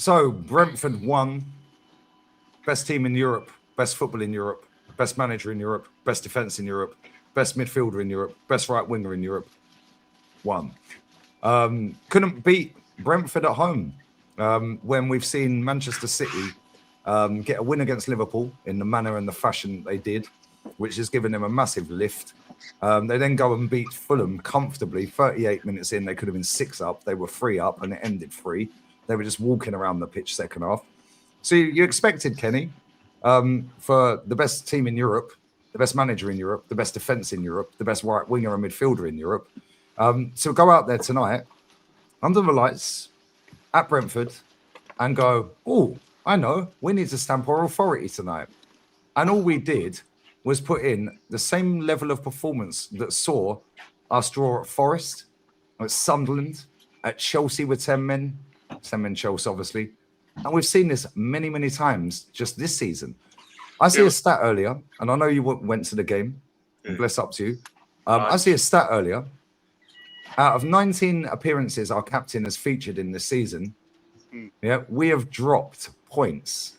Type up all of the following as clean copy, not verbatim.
So Brentford won. Best team in Europe, best football in Europe, best manager in Europe, best defence in Europe, best midfielder in Europe, best right winger in Europe. Won. Couldn't beat Brentford at home when we've seen Manchester City get a win against Liverpool in the manner and the fashion they did, which has given them a massive lift. They then go and beat Fulham comfortably. 38 minutes in, they could have been 6 up. They were 3 up and it ended 3. They were just walking around the pitch second half. So you expected, Kenny, for the best team in Europe, the best manager in Europe, the best defence in Europe, the best right winger and midfielder in Europe, to go out there tonight under the lights at Brentford and go, oh, I know, we need to stamp our authority tonight. And all we did was put in the same level of performance that saw us draw at Forest, at Sunderland, at Chelsea with 10 men Chelsea, obviously. And we've seen this many, many times just this season. I see a stat earlier, and I know you went to the game, and bless up to you. I see a stat earlier. Out of 19 appearances our captain has featured in this season, we have dropped points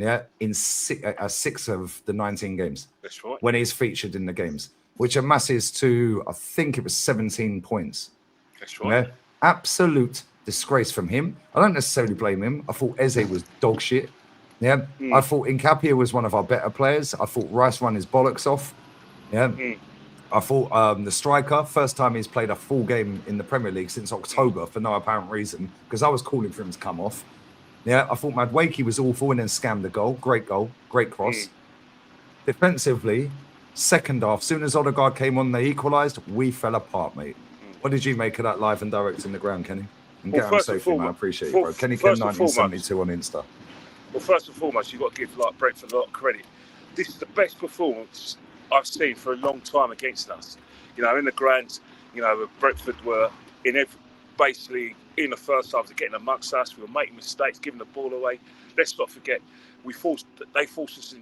in 6 of the 19 games. That's right. When he's featured in the games, which amasses to, I think it was 17 points. That's right. Absolute disgrace from him. I don't necessarily blame him. I thought Eze was dog shit. I thought Nkapia was one of our better players. I thought Rice ran his bollocks off. I thought the striker, first time he's played a full game in the Premier League since October for no apparent reason, because I was calling for him to come off. I thought Madueke was awful and then scammed the goal. Great cross. Defensively, second half, soon as Odegaard came on, they equalised. We fell apart, mate. What did you make of that live and direct in the ground, Kenny? And get him safely, man. I appreciate it, bro. Kenny Ken 1972 on Insta. Well, first and foremost, you've got to give Brentford a lot of credit. This is the best performance I've seen for a long time against us. In the ground, Brentford were basically in the first half, getting amongst us. We were making mistakes, giving the ball away. Let's not forget, they forced us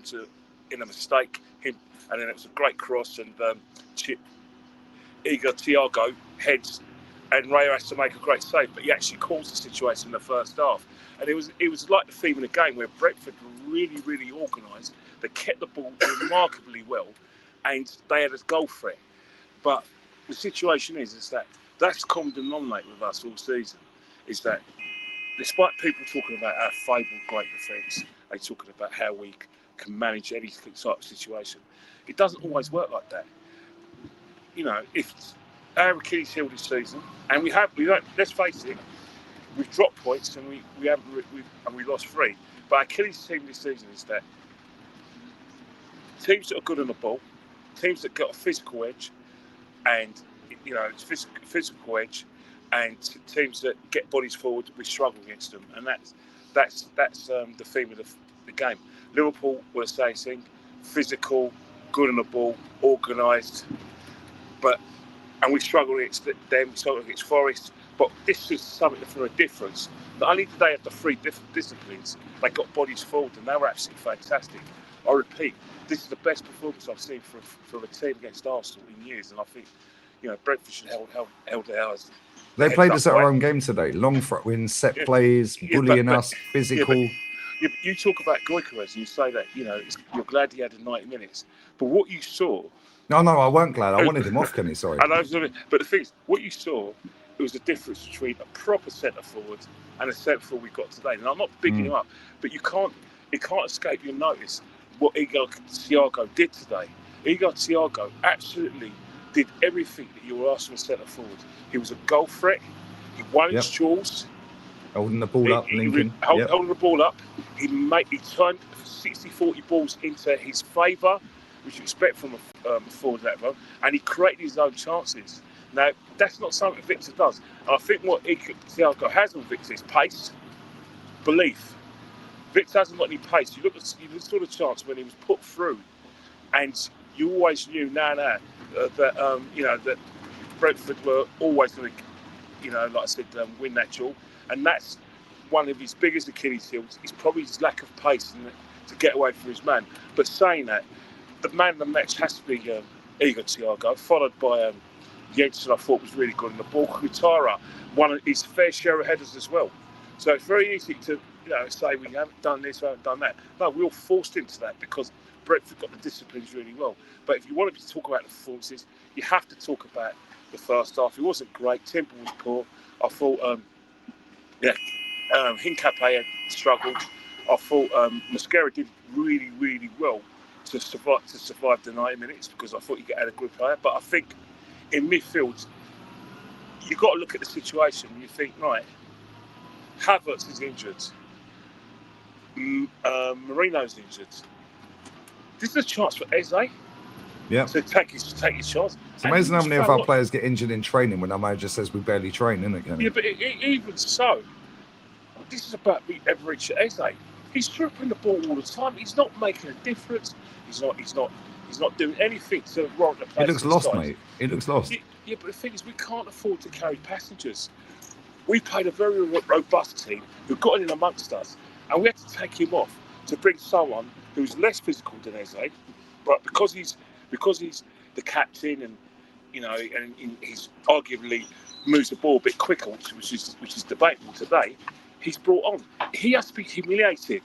in a mistake. And then it was a great cross, and Igor Thiago heads, and Ray has to make a great save, but he actually caused the situation in the first half. And it was like the theme of the game where Brentford were really, really organised. They kept the ball remarkably well, and they had a goal threat. But the situation is that that's common denominator with us all season, is that despite people talking about our fabled great defence, they talking about how we can manage any type of situation. It doesn't always work like that. If our Achilles heel this season, and we don't. Let's face it, we've dropped points and we lost 3. But our Achilles team this season is that teams that are good on the ball, teams that got a physical edge, and it's physical edge, and teams that get bodies forward, we struggle against them, and that's the theme of the game. Liverpool were the same thing: physical, good on the ball, organised, and we struggle against them. We struggle against Forest. But this is something for a difference. Not only did they have the 3 different disciplines, they got bodies forward, and they were absolutely fantastic. I repeat, this is the best performance I've seen from a team against Arsenal in years, and I think Brentford should held their eyes. They played us at our own game today. Long throw wins, set plays, bullying us, physical. You talk about Goikarez and you say that you're glad he had 90 minutes, but what you saw. No, I weren't glad. I wanted him off, Kenny. Sorry. I know, but the thing is, what you saw, it was the difference between a proper centre forward and a centre forward we got today. And I'm not bigging him up, but it can't escape your notice what Igor Thiago did today. Igor Thiago absolutely did everything that you were asking a centre forward. He was a goal threat. He won his duels. Holding the ball up, Lincoln. Holding the ball up. He turned 60-40 balls into his favour, which you expect from a forward that role, and he created his own chances. Now, that's not something Victor does. And I think what Thiago has on Victor is pace, belief. Victor hasn't got any pace. You saw the chance when he was put through, and you always knew that Brentford were always going to, like I said, win that duel. And that's one of his biggest Achilles heels. Is probably his lack of pace to get away from his man. But saying that, the man of the match has to be Igor Thiago, followed by Jensen, I thought was really good in the ball. Kutara, one of his fair share of headers as well. So it's very easy to say we haven't done this, we haven't done that. No, we're all forced into that because Brentford got the disciplines really well. But if you wanted to talk about the performances, you have to talk about the first half. It wasn't great. Temple was poor. I thought, Hincapié had struggled. I thought Mosquera did really, really well to survive the 90 minutes because I thought he had a good player. But I think in midfield, you've got to look at the situation. You think, right, Havertz is injured. Marino's injured. This is a chance for Eze to take his chance. It's amazing how many of our players get injured in training when our manager says we barely train, isn't it? Yeah, but even so, this is about the average Eze. He's stripping the ball all the time. He's not making a difference. He's not doing anything to warrant the place. He looks lost, mate. He looks lost. Yeah, but the thing is, we can't afford to carry passengers. We played a very robust team who got in amongst us, and we had to take him off to bring someone who's less physical than Eze, but because he's the captain and he's arguably moves the ball a bit quicker, which is debatable today. He's brought on. He has to be humiliated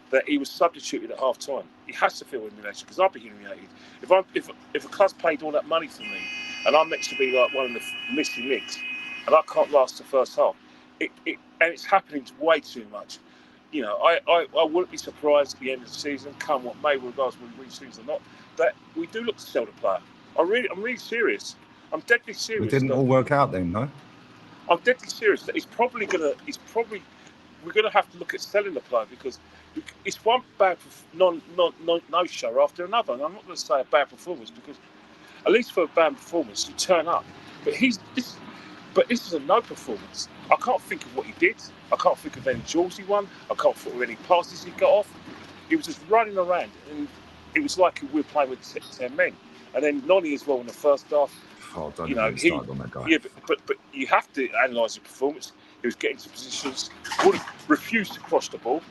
that he was substituted at half time. He has to feel humiliated because I'll be humiliated if a club's paid all that money for me and I'm next to be like one of the missing links and I can't last the first half. And it's happening way too much. I wouldn't be surprised at the end of the season, come what may, regardless whether we win or not, that we do look to sell the player. I'm really serious. I'm deadly serious. It didn't all work out then, no? I'm deadly serious that we're gonna have to look at selling the player because it's one bad no show after another. And I'm not going to say a bad performance because at least for a bad performance you turn up. But this is a no performance. I can't think of what he did. I can't think of any duels he won. I can't think of any passes he got off. He was just running around and it was like we were playing with 10 men. And then Noni as well in the first half. Oh, don't even start on that guy. Yeah, but you have to analyse the performance. He was getting to positions, refused to cross the ball.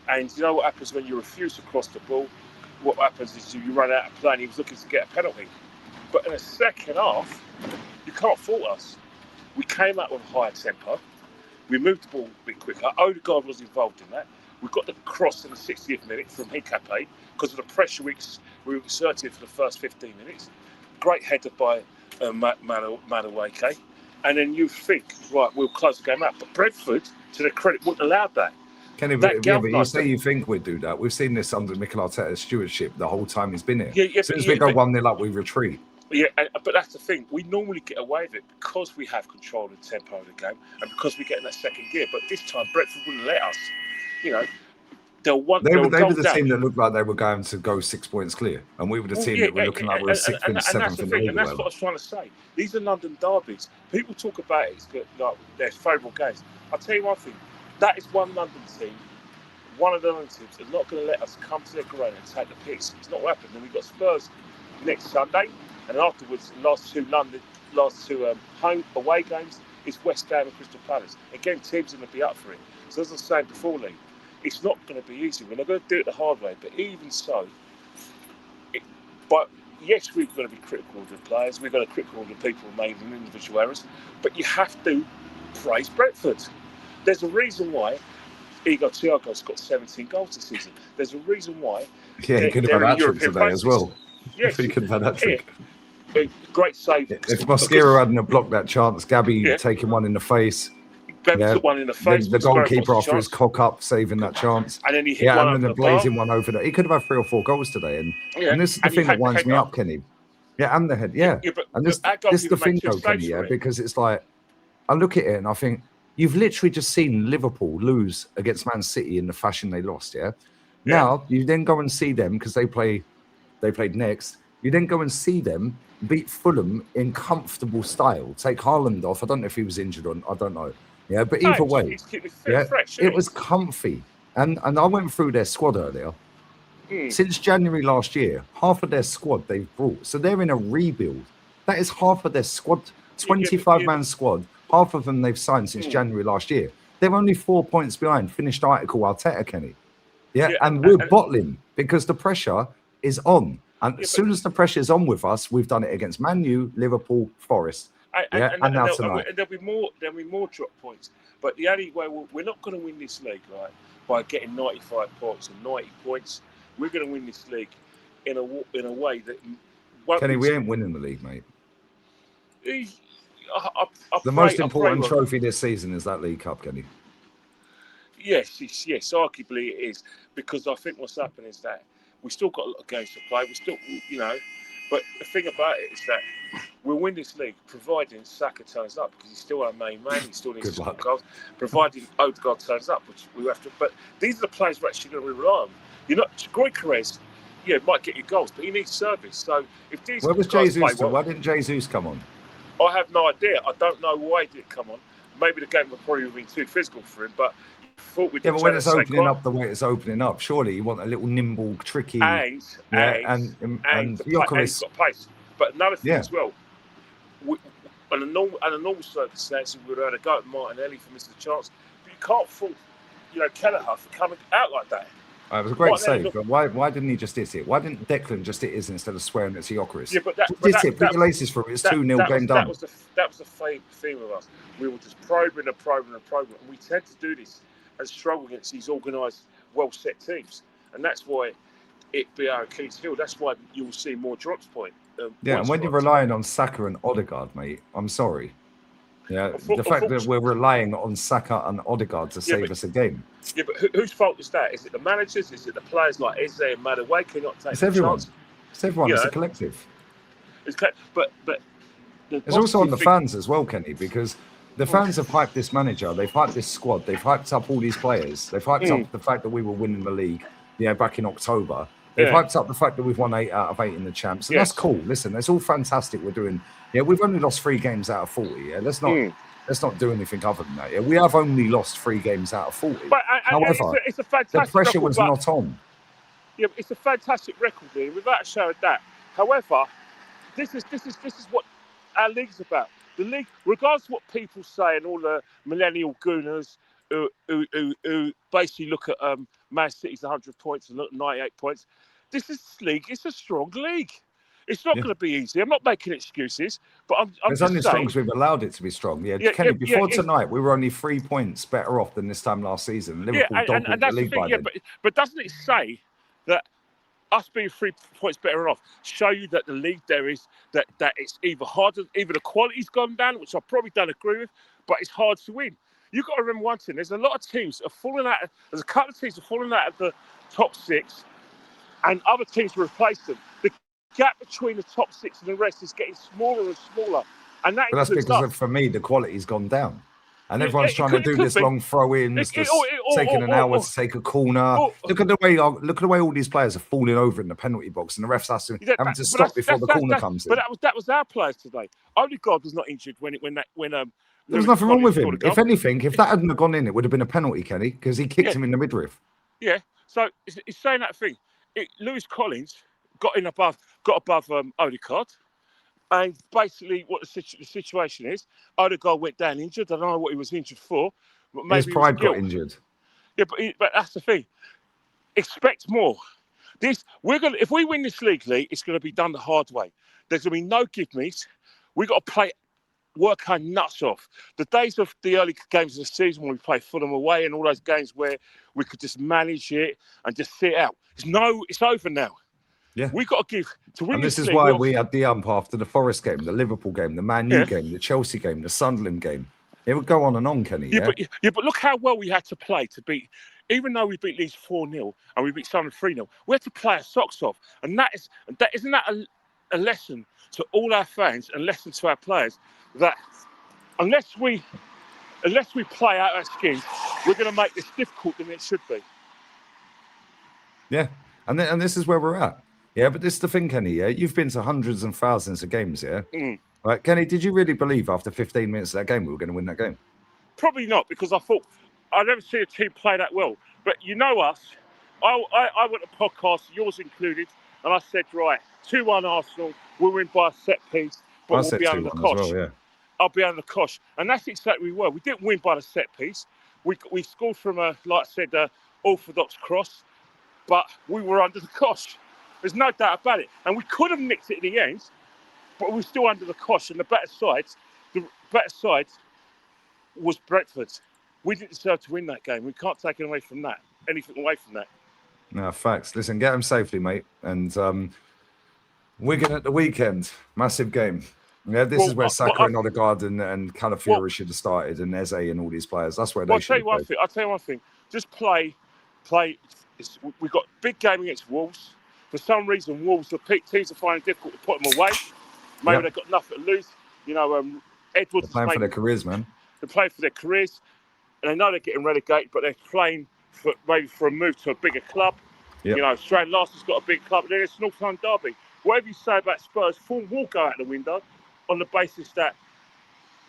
And you know what happens when you refuse to cross the ball? What happens is you run out of play and he was looking to get a penalty. But in the second half, you can't fault us. We came out with a higher tempo. We moved the ball a bit quicker. Odegaard was involved in that. We got the cross in the 60th minute from Hincapié because of the pressure we exerted for the first 15 minutes. Great header by Madueke. And then you think, right, we'll close the game out. But Brentford, to their credit, wouldn't allow that. Kenny, but you say you think we'd do that. We've seen this under Mikel Arteta's stewardship the whole time he's been here. As soon as we go 1-0 up, we retreat. Yeah, but that's the thing. We normally get away with it because we have control of the tempo of the game and because we get in that second gear. But this time, Brentford wouldn't let us. They were the team that looked like they were going to go 6 points clear, and we were the team that were looking like we were 6th and 7th in the league. And that's what I was trying to say. These are London derbies. People talk about it like their favourable games. I'll tell you one thing. That is one London team. One of the London teams are not going to let us come to their ground and take the piss. It's not what happened. Then we've got Spurs next Sunday, and afterwards, last two home away games is West Ham and Crystal Palace. Again, teams are going to be up for it. So as I was saying before, Lee, it's not going to be easy. We're not going to do it the hard way. But even so, yes, we're going to be critical of the players. We're going to be critical of the people who made individual errors. But you have to praise Brentford. There's a reason why Igor Thiago's got 17 goals this season. There's a reason why. Yeah, he could have had that trick today as well. Yes, he could have had that trick. Great save. If Mosquera hadn't blocked that chance, Gabby taking one in the face. Put one in the face. The goalkeeper after his cock up, saving that chance. And then he hit one and then the blazing one over there. He could have had 3 or 4 goals today. And this is the thing that winds me up, Kenny. Yeah, and the head. And this is the thing, though, Kenny, because it's like, I look at it and I think, you've literally just seen Liverpool lose against Man City in the fashion they lost, Now, you then go and see them, because they played next, you then go and see them beat Fulham in comfortable style. Take Haaland off. I don't know if he was injured or I don't know. Yeah, but either way, it was comfy. And I went through their squad earlier. Since January last year, half of their squad they've brought. So they're in a rebuild. That is half of their squad, 25-man squad. Half of them they've signed since January last year. They're only 4 points behind. Finished article, Arteta, Kenny. And we're bottling because the pressure is on. And as soon as the pressure is on with us, we've done it against Man U, Liverpool, Forest. And now tonight. And there'll be more drop points. But the only way we're not going to win this league, right, by getting 95 points and 90 points. We're going to win this league in a way that won't Kenny, we ain't winning the league, mate. The most important trophy this season is that League Cup, Kenny. Yes, arguably it is, because I think what's happened is that we still got a lot of games to play. We still, but the thing about it is that we'll win this league providing Saka turns up, because he's still our main man. He still needs to score goals. Providing Odegaard turns up, which we have to. But these are the players we're actually going to rely on. Gyökeres, might get you goals, but he needs service. So if these where was Jesus? Why didn't Jesus come on? I have no idea. I don't know why he didn't come on. Maybe the game would probably have been too physical for him, but but when it's opening up the way it's opening up, surely you want a little nimble, tricky, and Gyökeres got pace. But another thing as well, under normal circumstances, we would have had a go at Martinelli for missing the chance, but you can't fault, Kelleher for coming out like that. It was a great save, but why didn't he just hit it? Why didn't Declan just hit his instead of swearing at Gyökeres? Yeah, but put your laces through it. It's 2-0 game done. That was the theme of us. We were just probing, and we tend to do this and struggle against these organised, well-set teams, and that's why it be our Achilles heel. That's why you will see more drops point. And when you're relying on Saka and Odegaard, mate, I'm sorry. Yeah, the fact that we're relying on Saka and Odegaard to save us a game. Yeah, but whose fault is that? Is it the managers? Is it the players like Eze and Madueke cannot take It's everyone. chance? It's everyone. It's a collective. But it's also on the fans as well, Kenny, because the fans have hyped this manager. They've hyped this squad. They've hyped up all these players. They've hyped up the fact that we were winning the league, back in October. They've hyped up the fact that we've won 8 out of 8 in the champs. And that's cool. Listen, that's all fantastic. We're doing. We've only lost 3 games out of 40. Let's not do anything other than that. We have only lost 3 games out of 40. But, however, it's a fantastic the pressure record, was not on. Yeah, it's a fantastic record, Lee, without a shadow of doubt. However, this is what our league's about. The league, regardless of what people say and all the millennial gooners who basically look at Man City's 100 points and look at 98 points, this league is a strong league. It's not going to be easy. I'm not making excuses, but I'm it's only as strong as we've allowed it to be strong. Kenny, before tonight, we were only 3 points better off than this time last season. Liverpool dominated the league by then. But doesn't it say that us being 3 points better off show you that the league there is that it's either harder, either the quality's gone down, which I probably don't agree with, but it's hard to win. You've got to remember one thing: there's a lot of teams are falling out. There's a couple of teams are falling out of the top 6, and other teams replace them. The gap between the top 6 and the rest is getting smaller and smaller, and that's because for me the quality's gone down. And everyone's trying to do this long throw-ins, taking an hour to take a corner. Look at the way all these players are falling over in the penalty box, and the refs having to stop before the corner comes in. But that was our players today. Odegaard was not injured when there was nothing wrong with him. If anything, if that hadn't have gone in, it would have been a penalty, Kenny, because he kicked him in the midriff. Yeah. So it's saying that thing. Lewis Collins got above Odegaard. And basically, what the situation is, Odegaard went down injured. I don't know what he was injured for, but maybe his pride got injured. Yeah, but that's the thing. Expect more. If we win this league, Lee, it's going to be done the hard way. There's going to be no give-me's. We got to work our nuts off. The days of the early games of the season when we play Fulham away and all those games where we could just manage it and just sit out. It's over now. Yeah, we got to give to win. And this is why we had the ump after the Forest game, the Liverpool game, the Man U game, the Chelsea game, the Sunderland game. It would go on, Kenny. But look how well we had to play to beat. Even though we beat Leeds 4-0 and we beat Sunderland 3-0, we had to play our socks off, and isn't that a lesson to all our fans and lesson to our players that unless we play out our skins, we're going to make this difficult than it should be. Yeah, and this is where we're at. Yeah, but this is the thing, Kenny, you've been to hundreds and thousands of games, Right, Kenny, did you really believe after 15 minutes of that game we were going to win that game? Probably not, because I thought I'd never seen a team play that well. But you know us, I went to podcast, yours included, and I said, right, 2-1 Arsenal, we'll win by a set piece, but we'll be under the cosh. Well, yeah. I'll be under the cosh. And that's exactly what we were. We didn't win by the set piece. We scored from orthodox cross, but we were under the cosh. There's no doubt about it. And we could have nicked it at the end, but we were still under the cosh. And the better sides the better side was Brentford. We didn't deserve to win that game. We can't take anything away from that. No, facts. Listen, get them safely, mate. And Wigan at the weekend, massive game. Yeah, this is where Saka and Odegaard and Calafiori should have started, and Eze and all these players. That's where they should have played. I'll tell you one thing. Just play. We've got a big game against Wolves. For some reason, Wolves, the teams are finding it difficult to put them away. Maybe they've got nothing to lose. You know, Edwards they're playing for their careers, man. They're playing for their careers, and they know they're getting relegated, but they're playing for a move to a bigger club. Yep. You know, Strand Larson's got a big club, and then it's North London derby. Whatever you say about Spurs, form will go out the window on the basis that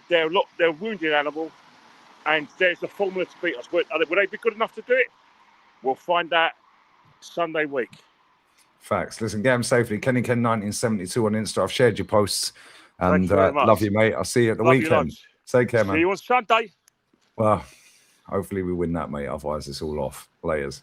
they're a wounded animal, and there's a formula to beat us. Will they be good enough to do it? We'll find out Sunday week. Facts. Listen, get them safely. Kenny Ken 1972 on Insta. I've shared your posts, and you love you, mate. I'll see you at the weekend. Take care, man. See you on Sunday. Well, hopefully we win that, mate. Otherwise, it's all off. Players.